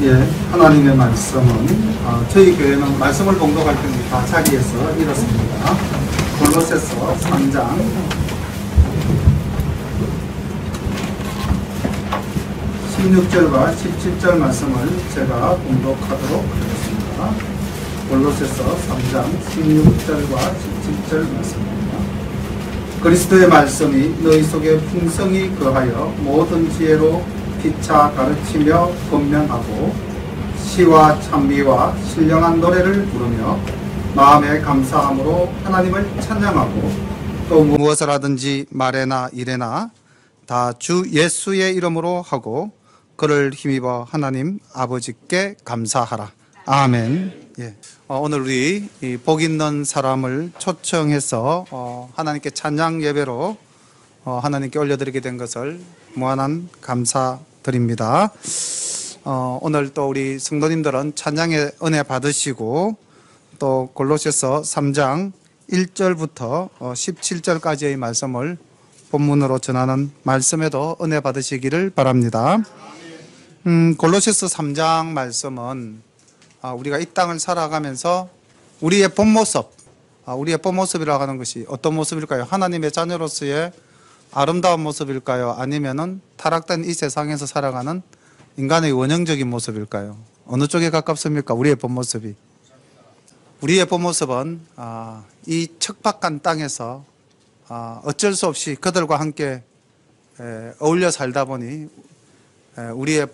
예, 하나님의 말씀은 저희 교회는 말씀을 봉독할 때는 다 자리에서 읽었습니다. 골로새서 3장 16절과 17절 말씀을 제가 봉독하도록 하겠습니다. 골로새서 3장 16절과 17절 말씀입니다. 그리스도의 말씀이 너희 속에 풍성히 거하여 모든 지혜로 피차 가르치며 권면하고 시와 찬미와 신령한 노래를 부르며 마음에 감사함으로 하나님을 찬양하고 또 무엇을 하든지 말에나 일에나 다 주 예수의 이름으로 하고 그를 힘입어 하나님 아버지께 감사하라. 아멘. 예. 오늘 우리 복 있는 사람을 초청해서 하나님께 찬양 예배로 하나님께 올려드리게 된 것을 무한한 감사드립니다. 오늘 또 우리 성도님들은 찬양의 은혜 받으시고 또 골로새서 3장 1절부터 17절까지의 말씀을 본문으로 전하는 말씀에도 은혜 받으시기를 바랍니다. 골로새서 3장 말씀은 우리가 이 땅을 살아가면서 우리의 본 모습이라고 하는 것이 어떤 모습일까요? 하나님의 자녀로서의 아름다운 모습일까요? 아니면은 타락된 이 세상에서 살아가는 인간의 원형적인 모습일까요? 어느 쪽에 가깝습니까? 우리의 본 모습이. 우리의 본 모습은 이 척박한 땅에서 어쩔 수 없이 그들과 함께 어울려 살다 보니 우리의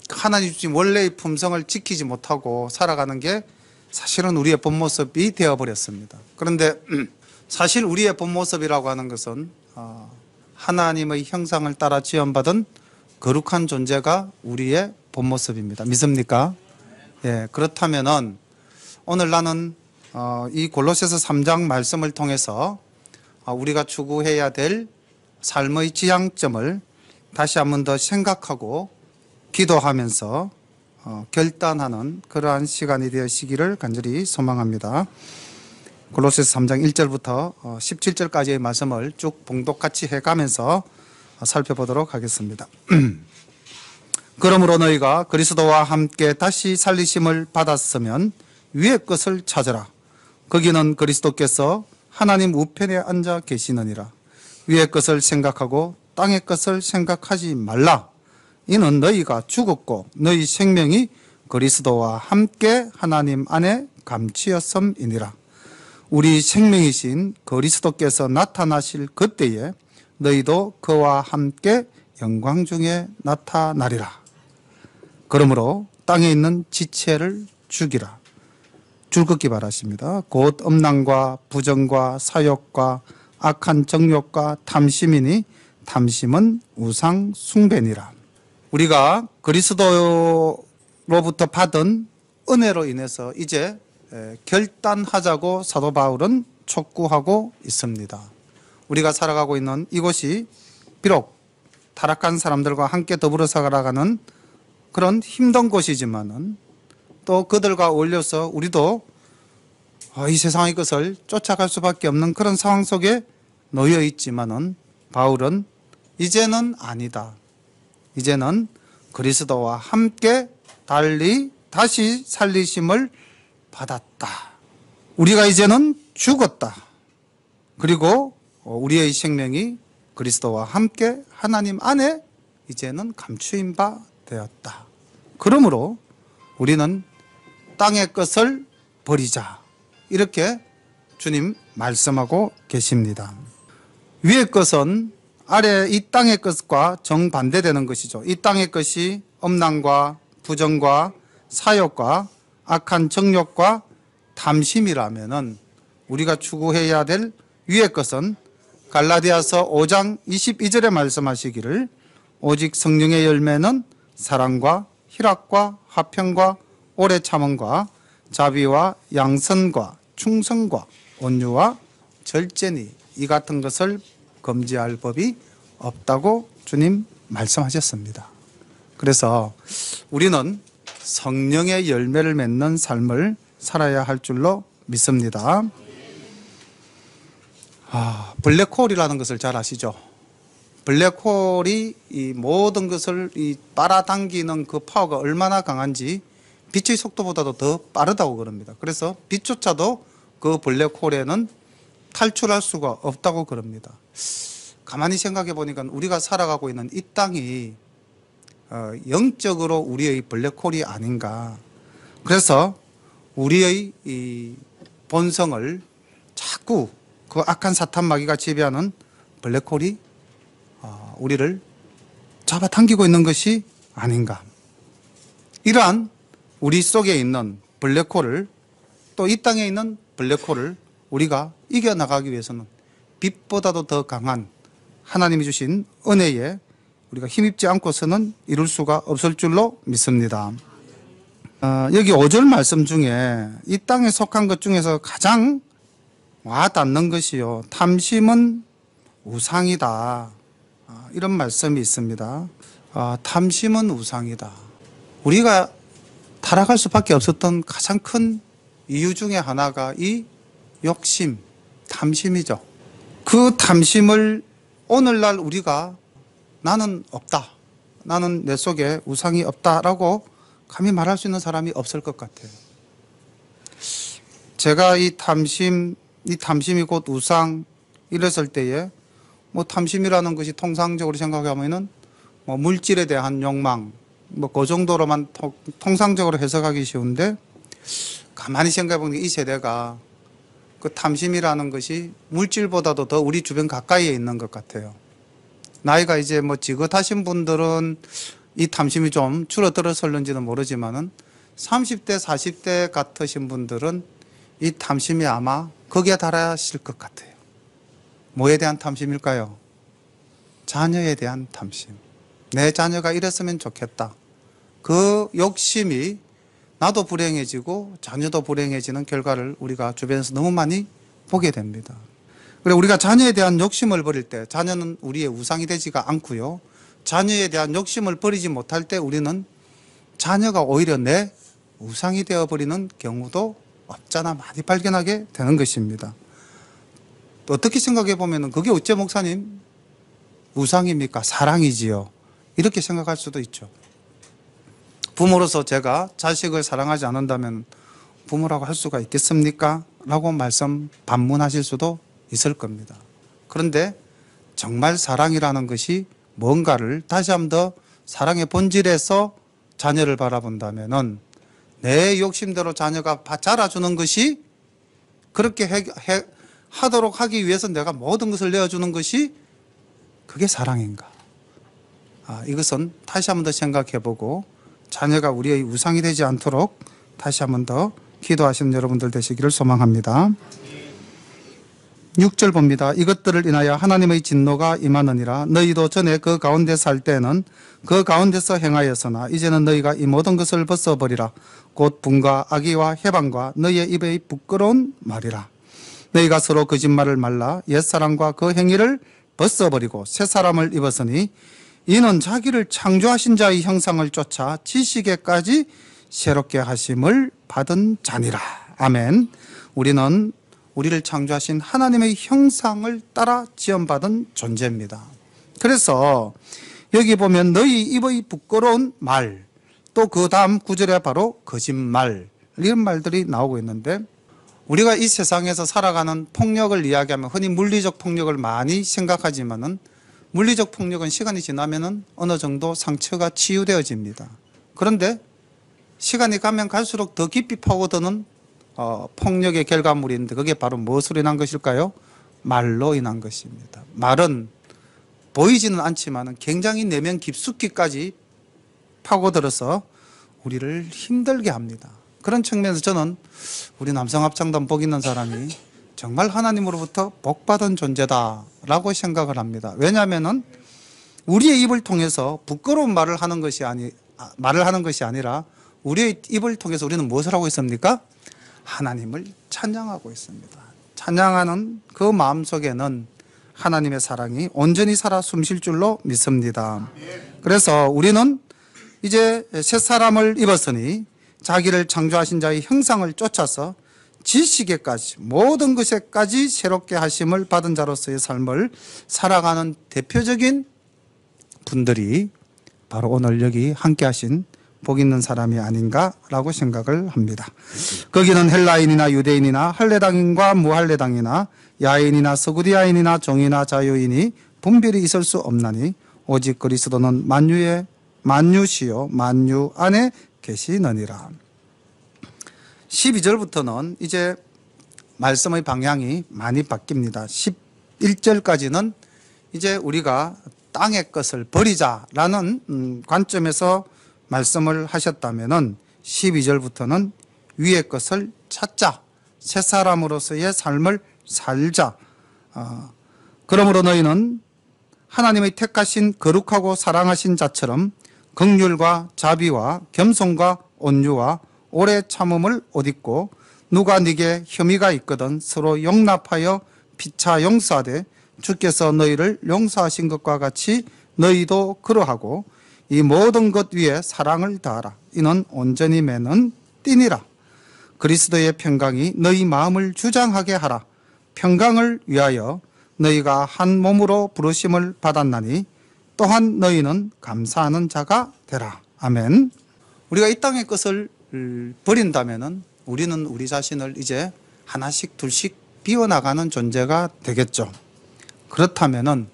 하나님 주신 원래의 품성을 지키지 못하고 살아가는 게 사실은 우리의 본 모습이 되어버렸습니다. 그런데 사실 우리의 본 모습이라고 하는 것은 하나님의 형상을 따라 지음받은 거룩한 존재가 우리의 본 모습입니다. 믿습니까? 예, 그렇다면은 오늘 나는 이 골로새서 3장 말씀을 통해서 우리가 추구해야 될 삶의 지향점을 다시 한 번 더 생각하고 기도하면서 결단하는 그러한 시간이 되시기를 간절히 소망합니다. 골로새서 3장 1절부터 17절까지의 말씀을 쭉 봉독같이 해가면서 살펴보도록 하겠습니다. 그러므로 너희가 그리스도와 함께 다시 살리심을 받았으면 위의 것을 찾으라. 거기는 그리스도께서 하나님 우편에 앉아 계시느니라. 위의 것을 생각하고 땅의 것을 생각하지 말라. 이는 너희가 죽었고 너희 생명이 그리스도와 함께 하나님 안에 감추었음이니라. 우리 생명이신 그리스도께서 나타나실 그때에 너희도 그와 함께 영광 중에 나타나리라. 그러므로 땅에 있는 지체를 죽이라. 줄긋기 바라십니다. 곧 음란과 부정과 사욕과 악한 정욕과 탐심이니 탐심은 우상 숭배니라. 우리가 그리스도로부터 받은 은혜로 인해서 이제 결단하자고 사도 바울은 촉구하고 있습니다. 우리가 살아가고 있는 이곳이 비록 타락한 사람들과 함께 더불어 살아가는 그런 힘든 곳이지만은 또 그들과 어울려서 우리도 이 세상의 것을 쫓아갈 수밖에 없는 그런 상황 속에 놓여 있지만은 바울은 이제는 아니다. 이제는 그리스도와 함께 달리 다시 살리심을 받았다. 우리가 이제는 죽었다. 그리고 우리의 생명이 그리스도와 함께 하나님 안에 이제는 감추인 바 되었다. 그러므로 우리는 땅의 것을 버리자. 이렇게 주님 말씀하고 계십니다. 위의 것은 아래 이 땅의 것과 정반대되는 것이죠. 이 땅의 것이 음란과 부정과 사욕과 악한 정욕과 탐심이라면은 우리가 추구해야 될 위의 것은 갈라디아서 5장 22절에 말씀하시기를 오직 성령의 열매는 사랑과 희락과 화평과 오래 참음과 자비와 양선과 충성과 온유와 절제니 이 같은 것을 금지할 법이 없다고 주님 말씀하셨습니다. 그래서 우리는 성령의 열매를 맺는 삶을 살아야 할 줄로 믿습니다. 블랙홀이라는 것을 잘 아시죠? 블랙홀이 이 모든 것을 빨아당기는 그 파워가 얼마나 강한지 빛의 속도보다도 더 빠르다고 그럽니다. 그래서 빛조차도 그 블랙홀에는 탈출할 수가 없다고 그럽니다. 가만히 생각해 보니까 우리가 살아가고 있는 이 땅이 영적으로 우리의 블랙홀이 아닌가. 그래서 우리의 이 본성을 자꾸 그 악한 사탄 마귀가 지배하는 블랙홀이 우리를 잡아당기고 있는 것이 아닌가. 이러한 우리 속에 있는 블랙홀을, 또 이 땅에 있는 블랙홀을 우리가 이겨나가기 위해서는 빛보다도 더 강한 하나님이 주신 은혜에 우리가 힘입지 않고서는 이룰 수가 없을 줄로 믿습니다. 여기 5절 말씀 중에 이 땅에 속한 것 중에서 가장 와닿는 것이요, 탐심은 우상이다, 이런 말씀이 있습니다. 탐심은 우상이다. 우리가 타락할 수밖에 없었던 가장 큰 이유 중에 하나가 이 욕심, 탐심이죠. 그 탐심을 오늘날 우리가 나는 없다, 나는 내 속에 우상이 없다라고 감히 말할 수 있는 사람이 없을 것 같아요. 제가 이 탐심이 곧 우상 이랬을 때에 뭐 탐심이라는 것이 통상적으로 생각하면은 뭐 물질에 대한 욕망, 뭐 그 정도로만 통상적으로 해석하기 쉬운데, 가만히 생각해 보면 이 세대가 그 탐심이라는 것이 물질보다도 더 우리 주변 가까이에 있는 것 같아요. 나이가 이제 뭐 지긋하신 분들은 이 탐심이 좀 줄어들었을는지는 모르지만은 30대, 40대 같으신 분들은 이 탐심이 아마 거기에 달하실 것 같아요. 뭐에 대한 탐심일까요? 자녀에 대한 탐심. 내 자녀가 이랬으면 좋겠다. 그 욕심이 나도 불행해지고 자녀도 불행해지는 결과를 우리가 주변에서 너무 많이 보게 됩니다. 그래, 우리가 자녀에 대한 욕심을 버릴 때 자녀는 우리의 우상이 되지가 않고요, 자녀에 대한 욕심을 버리지 못할 때 우리는 자녀가 오히려 내 우상이 되어버리는 경우도 없잖아 많이 발견하게 되는 것입니다. 또 어떻게 생각해 보면 그게 어째 목사님 우상입니까? 사랑이지요. 이렇게 생각할 수도 있죠. 부모로서 제가 자식을 사랑하지 않는다면 부모라고 할 수가 있겠습니까? 라고 반문하실 수도 있을 겁니다. 그런데 정말 사랑이라는 것이 뭔가를 다시 한 번 더 사랑의 본질에서 자녀를 바라본다면은 내 욕심대로 자녀가 자라주는 것이, 그렇게 하도록 하기 위해서 내가 모든 것을 내어주는 것이 그게 사랑인가? 이것은 다시 한 번 더 생각해보고 자녀가 우리의 우상이 되지 않도록 다시 한 번 더 기도하시는 여러분들 되시기를 소망합니다. 6절 봅니다. 이것들을 인하여 하나님의 진노가 임하느니라. 너희도 전에 그 가운데 살 때는 그 가운데서 행하였으나 이제는 너희가 이 모든 것을 벗어버리라. 곧 분과 악의와 해방과 너희의 입의 부끄러운 말이라. 너희가 서로 거짓말을 말라 옛사람과 그 행위를 벗어버리고 새사람을 입었으니 이는 자기를 창조하신 자의 형상을 쫓아 지식에까지 새롭게 하심을 받은 자니라. 아멘. 우리는 우리를 창조하신 하나님의 형상을 따라 지음받은 존재입니다. 그래서 여기 보면 너희 입의 부끄러운 말, 또 그 다음 구절에 바로 거짓말, 이런 말들이 나오고 있는데, 우리가 이 세상에서 살아가는 폭력을 이야기하면 흔히 물리적 폭력을 많이 생각하지만은 물리적 폭력은 시간이 지나면은 어느 정도 상처가 치유되어집니다. 그런데 시간이 가면 갈수록 더 깊이 파고드는 폭력의 결과물인데, 그게 바로 무엇으로 인한 것일까요? 말로 인한 것입니다. 말은 보이지는 않지만 굉장히 내면 깊숙이까지 파고들어서 우리를 힘들게 합니다. 그런 측면에서 저는 우리 남성합창단 복 있는 사람이 정말 하나님으로부터 복받은 존재다라고 생각을 합니다. 왜냐하면 우리의 입을 통해서 부끄러운 말을 하는 것이 아니라 우리의 입을 통해서 우리는 무엇을 하고 있습니까? 하나님을 찬양하고 있습니다. 찬양하는 그 마음속에는 하나님의 사랑이 온전히 살아 숨쉴 줄로 믿습니다. 그래서 우리는 이제 새 사람을 입었으니 자기를 창조하신 자의 형상을 쫓아서 지식에까지 모든 것에까지 새롭게 하심을 받은 자로서의 삶을 살아가는 대표적인 분들이 바로 오늘 여기 함께 하신 복 있는 사람이 아닌가라고 생각을 합니다. 거기는 헬라인이나 유대인이나 할례당인과 무할례당이나 야인이나 서구디아인이나 종이나 자유인이 분별이 있을 수 없나니 오직 그리스도는 만유시요 만유 안에 계시느니라. 12절부터는 이제 말씀의 방향이 많이 바뀝니다. 11절까지는 이제 우리가 땅의 것을 버리자라는 관점에서 말씀을 하셨다면은 12절부터는 위의 것을 찾자, 새 사람으로서의 삶을 살자. 그러므로 너희는 하나님의 택하신 거룩하고 사랑하신 자처럼 긍휼과 자비와 겸손과 온유와 오래 참음을 옷 입고 누가 네게 혐의가 있거든 서로 용납하여 피차 용서하되 주께서 너희를 용서하신 것과 같이 너희도 그러하고 이 모든 것 위에 사랑을 다하라. 이는 온전히 매는 띠니라. 그리스도의 평강이 너희 마음을 주장하게 하라. 평강을 위하여 너희가 한 몸으로 부르심을 받았나니 또한 너희는 감사하는 자가 되라. 아멘. 우리가 이 땅의 것을 버린다면은 우리는 우리 자신을 이제 하나씩 둘씩 비워나가는 존재가 되겠죠. 그렇다면은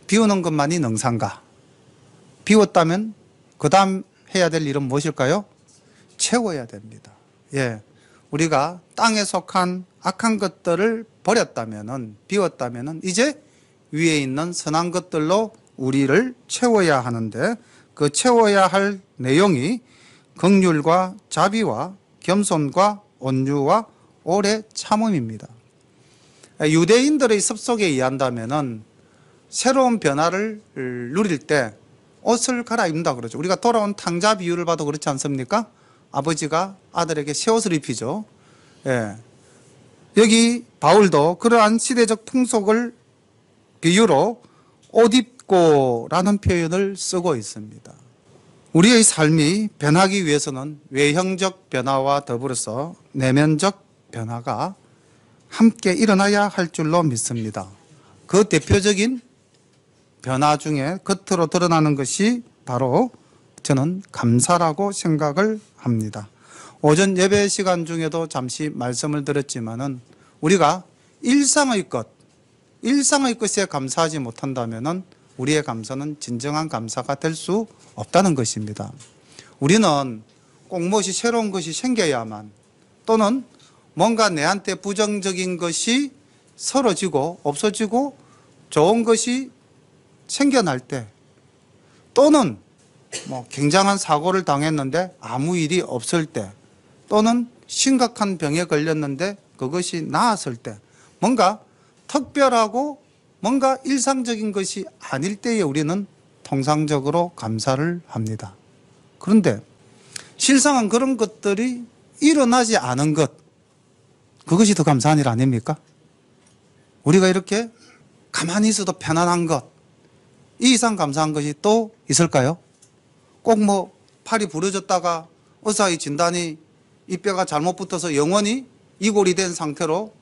비우는 것만이 능사인가? 비웠다면 그 다음 해야 될 일은 무엇일까요? 채워야 됩니다. 예, 우리가 땅에 속한 악한 것들을 버렸다면은, 비웠다면은 이제 위에 있는 선한 것들로 우리를 채워야 하는데, 그 채워야 할 내용이 긍휼과 자비와 겸손과 온유와 오래 참음입니다. 유대인들의 습속에 의한다면은 새로운 변화를 누릴 때 옷을 갈아입는다 그러죠. 우리가 돌아온 탕자 비유를 봐도 그렇지 않습니까? 아버지가 아들에게 새 옷을 입히죠. 예. 여기 바울도 그러한 시대적 풍속을 비유로 옷 입고라는 표현을 쓰고 있습니다. 우리의 삶이 변하기 위해서는 외형적 변화와 더불어서 내면적 변화가 함께 일어나야 할 줄로 믿습니다. 그 대표적인 변화 중에 겉으로 드러나는 것이 바로 저는 감사라고 생각을 합니다. 오전 예배 시간 중에도 잠시 말씀을 드렸지만은 우리가 일상의 것에 감사하지 못한다면은 우리의 감사는 진정한 감사가 될 수 없다는 것입니다. 우리는 꼭 무엇이 새로운 것이 생겨야만, 또는 뭔가 내한테 부정적인 것이 사라지고 없어지고 좋은 것이 생겨날 때, 또는 굉장한 사고를 당했는데 아무 일이 없을 때, 또는 심각한 병에 걸렸는데 그것이 나았을 때, 뭔가 특별하고 뭔가 일상적인 것이 아닐 때에 우리는 통상적으로 감사를 합니다. 그런데 실상은 그런 것들이 일어나지 않은 것, 그것이 더 감사한 일 아닙니까? 우리가 이렇게 가만히 있어도 편안한 것, 이 이상 감사한 것이 또 있을까요? 꼭 팔이 부러졌다가 의사의 진단이 이 뼈가 잘못 붙어서 영원히 이골이 된 상태로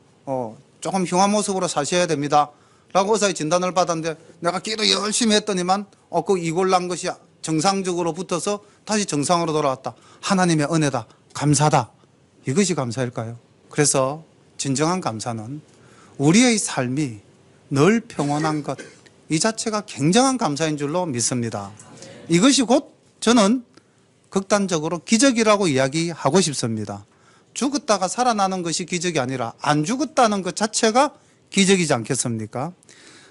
조금 흉한 모습으로 사셔야 됩니다 라고 의사의 진단을 받았는데, 내가 기도 열심히 했더니만 그 이골 난 것이 정상적으로 붙어서 다시 정상으로 돌아왔다. 하나님의 은혜다. 감사다. 이것이 감사일까요? 그래서 진정한 감사는 우리의 삶이 늘 평온한 것, 이 자체가 굉장한 감사인 줄로 믿습니다. 이것이 곧 저는 극단적으로 기적이라고 이야기하고 싶습니다. 죽었다가 살아나는 것이 기적이 아니라 안 죽었다는 것 자체가 기적이지 않겠습니까?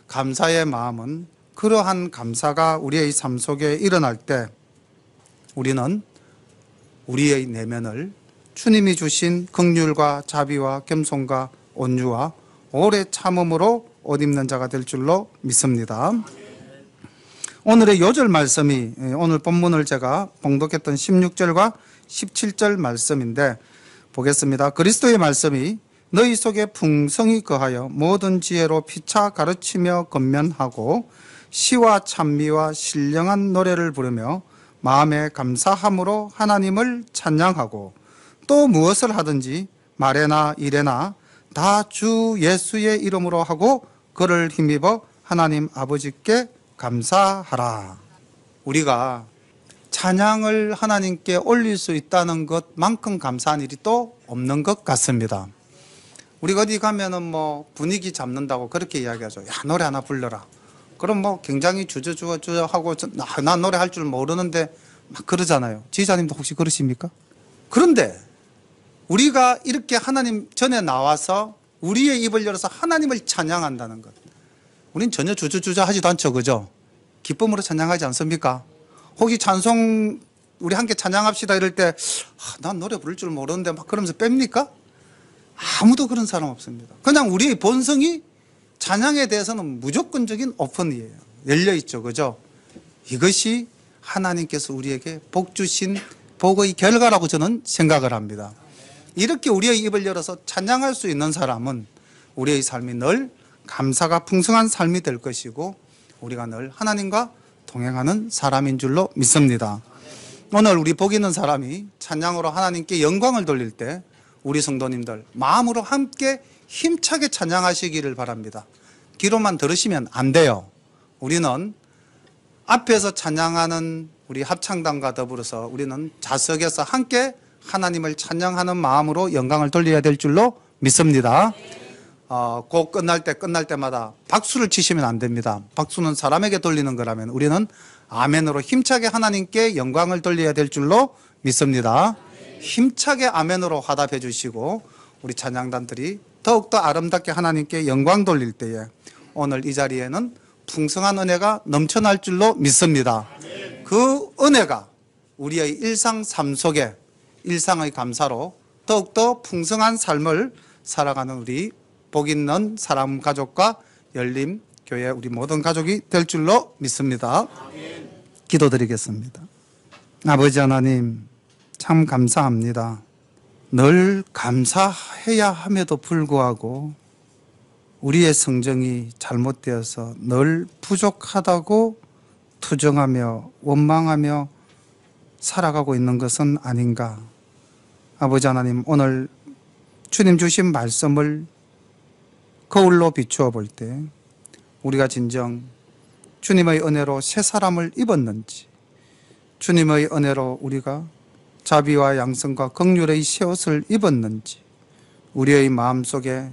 감사의 마음은, 그러한 감사가 우리의 삶 속에 일어날 때 우리는 우리의 내면을 주님이 주신 긍휼과 자비와 겸손과 온유와 오래 참음으로 옷 입는 자가 될 줄로 믿습니다. 오늘의 요절 말씀이 오늘 본문을 제가 봉독했던 16절과 17절 말씀인데 보겠습니다. 그리스도의 말씀이 너희 속에 풍성히 거하여 모든 지혜로 피차 가르치며 권면하고 시와 찬미와 신령한 노래를 부르며 마음에 감사함으로 하나님을 찬양하고 또 무엇을 하든지 말에나 일에나 다 주 예수의 이름으로 하고 그를 힘입어 하나님 아버지께 감사하라. 우리가 찬양을 하나님께 올릴 수 있다는 것만큼 감사한 일이 또 없는 것 같습니다. 우리가 어디 가면은 뭐 분위기 잡는다고 그렇게 이야기하죠. 야, 노래 하나 불러라. 그럼 뭐 굉장히 주저하고 나 노래 할 줄 모르는데 막 그러잖아요. 지휘자님도 혹시 그러십니까? 그런데 우리가 이렇게 하나님 전에 나와서 우리의 입을 열어서 하나님을 찬양한다는 것, 우린 전혀 주저하지도 않죠. 그죠? 기쁨으로 찬양하지 않습니까? 혹시 찬송 우리 함께 찬양합시다 이럴 때 난 노래 부를 줄 모르는데 막 그러면서 뺍니까? 아무도 그런 사람 없습니다. 그냥 우리의 본성이 찬양에 대해서는 무조건적인 오픈이에요. 열려있죠. 그죠? 이것이 하나님께서 우리에게 복 주신 복의 결과라고 저는 생각을 합니다. 이렇게 우리의 입을 열어서 찬양할 수 있는 사람은 우리의 삶이 늘 감사가 풍성한 삶이 될 것이고 우리가 늘 하나님과 동행하는 사람인 줄로 믿습니다. 오늘 우리 복 있는 사람이 찬양으로 하나님께 영광을 돌릴 때 우리 성도님들 마음으로 함께 힘차게 찬양하시기를 바랍니다. 귀로만 들으시면 안 돼요. 우리는 앞에서 찬양하는 우리 합창단과 더불어서 우리는 좌석에서 함께 하나님을 찬양하는 마음으로 영광을 돌려야 될 줄로 믿습니다. 꼭 끝날 때마다 박수를 치시면 안 됩니다. 박수는 사람에게 돌리는 거라면 우리는 아멘으로 힘차게 하나님께 영광을 돌려야 될 줄로 믿습니다. 힘차게 아멘으로 화답해 주시고 우리 찬양단들이 더욱더 아름답게 하나님께 영광 돌릴 때에 오늘 이 자리에는 풍성한 은혜가 넘쳐날 줄로 믿습니다. 그 은혜가 우리의 일상 삶 속에 일상의 감사로 더욱더 풍성한 삶을 살아가는 우리 복 있는 사람 가족과 열림교회 우리 모든 가족이 될 줄로 믿습니다. 기도드리겠습니다. 아버지 하나님 참 감사합니다. 늘 감사해야 함에도 불구하고 우리의 성정이 잘못되어서 늘 부족하다고 투정하며 원망하며 살아가고 있는 것은 아닌가. 아버지 하나님 오늘 주님 주신 말씀을 거울로 비추어 볼 때 우리가 진정 주님의 은혜로 새 사람을 입었는지, 주님의 은혜로 우리가 자비와 양성과 긍휼의 새 옷을 입었는지, 우리의 마음속에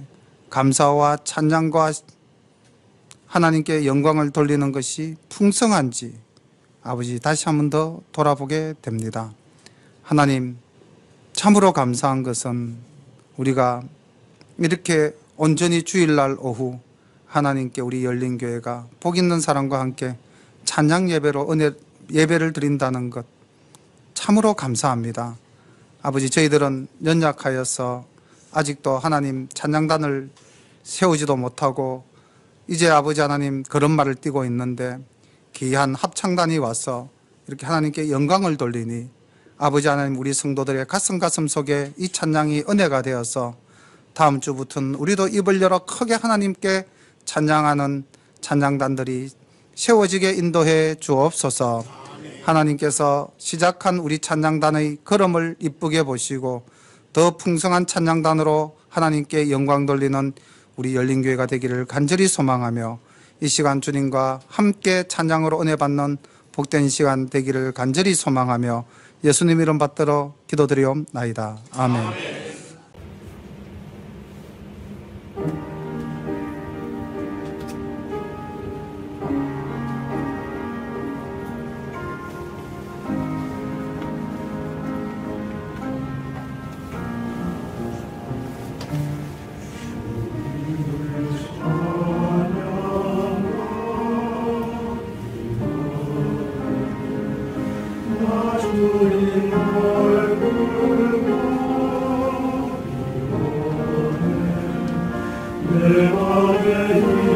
감사와 찬양과 하나님께 영광을 돌리는 것이 풍성한지 아버지 다시 한 번 더 돌아보게 됩니다. 하나님 참으로 감사한 것은 우리가 이렇게 온전히 주일날 오후 하나님께 우리 열린교회가 복 있는 사람과 함께 찬양 예배로 예배를 드린다는 것 참으로 감사합니다. 아버지 저희들은 연약하여서 아직도 하나님 찬양단을 세우지도 못하고 이제 아버지 하나님 걸음마를 뛰고 있는데 귀한 합창단이 와서 이렇게 하나님께 영광을 돌리니 아버지 하나님 우리 성도들의 가슴 속에 이 찬양이 은혜가 되어서 다음 주부터는 우리도 입을 열어 크게 하나님께 찬양하는 찬양단들이 세워지게 인도해 주옵소서. 하나님께서 시작한 우리 찬양단의 걸음을 이쁘게 보시고 더 풍성한 찬양단으로 하나님께 영광 돌리는 우리 열린교회가 되기를 간절히 소망하며 이 시간 주님과 함께 찬양으로 은혜 받는 복된 시간 되기를 간절히 소망하며 예수님 이름 받들어 기도드리옵나이다. 아멘. 내 맘에 있는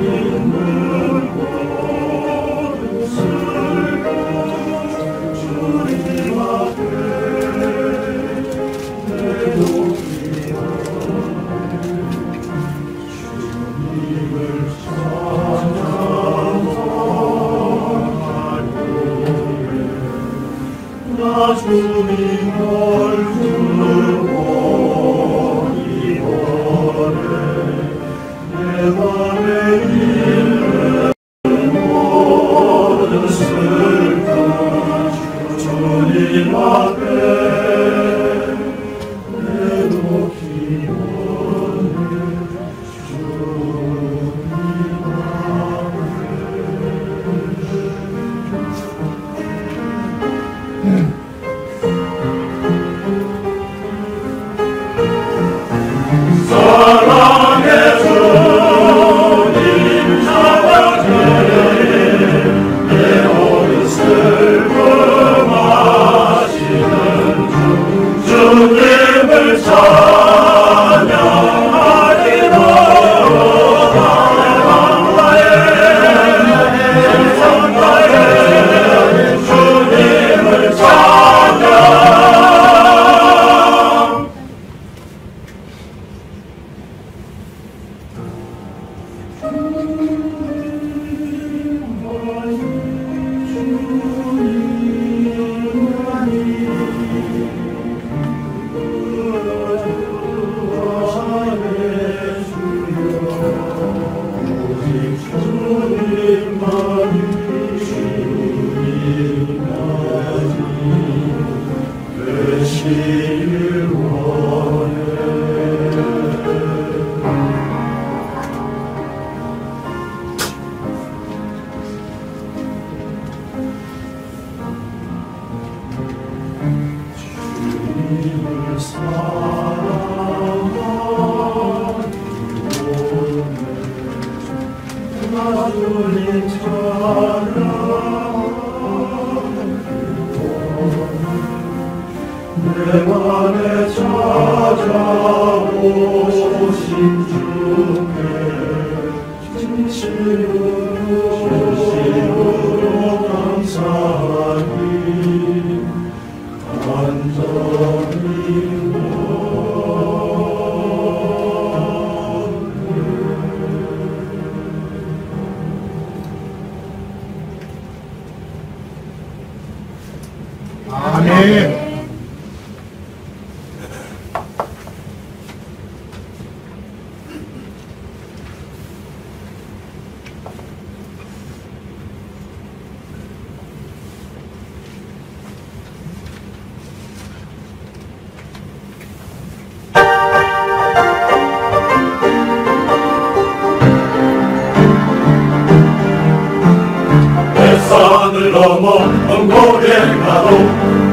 산을 넘어 언고에 가도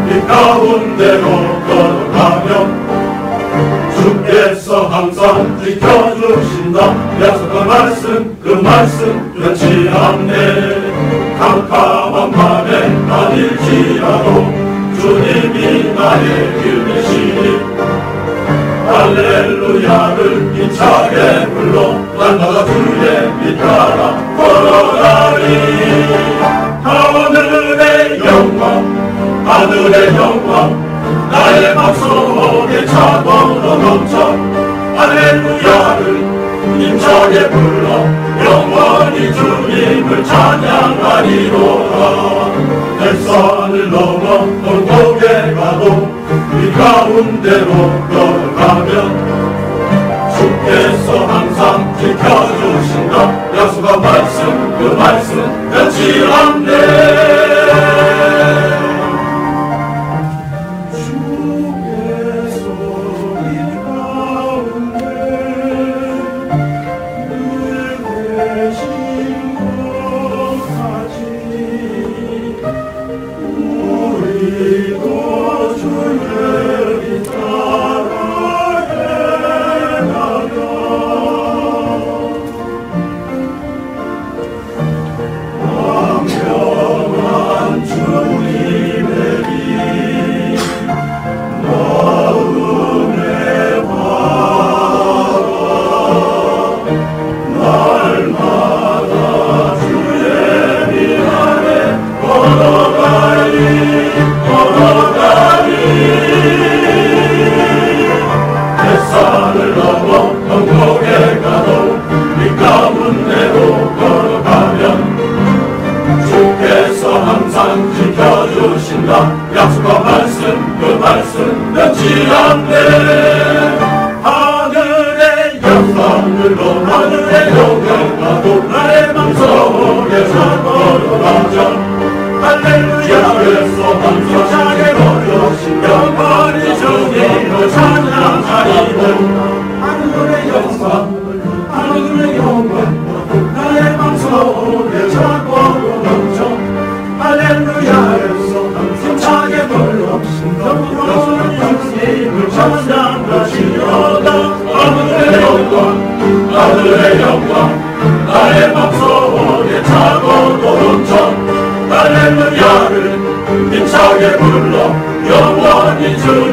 이 가운데로 걸어가면 주께서 항상 지켜주신다. 약속한 말씀 그 말씀 변치 않네. 캄캄한 밤에 다닐지라도 주님이 나의 길 되시니 할렐루야를 힘차게 불러 날마다 주의 빛 따라 걸어가리. 하늘의 영광 하늘의 영광 나의 맘 속에 차고로 넘쳐 할렐루야를 힘차게 불러 영원히 주님을 찬양하리로라. 햇산을 넘어 언덕에 가도 이 가운데로 걸어가면 주께서 항상 지켜주신다. 약속한 말씀 그 말씀 변치 않네. 주께서 이 가운데 늘 계신 것 같이 우리도 주의 길 따라 행하며 왕명한 주님의 길 마음에 바라 날마다 주의 길 안에 걸어가리 걸어가리. 햇산을 넘어 언덕에 가도 이 가운데로 걸어가면 주께서 항상 지켜주신다. 약속한 말씀 그 말씀 변치 않네. 하늘의 영광으로 하늘의 영광 가도 나의 맘속에 잘 걸어가자. 할렐루야에서 힘차게 걸어 찬양하시려다 하늘의 영광 하늘의 영광 나의 맘속에 차고 넘쳐 할렐루야를 힘차게 불러 영원히 주님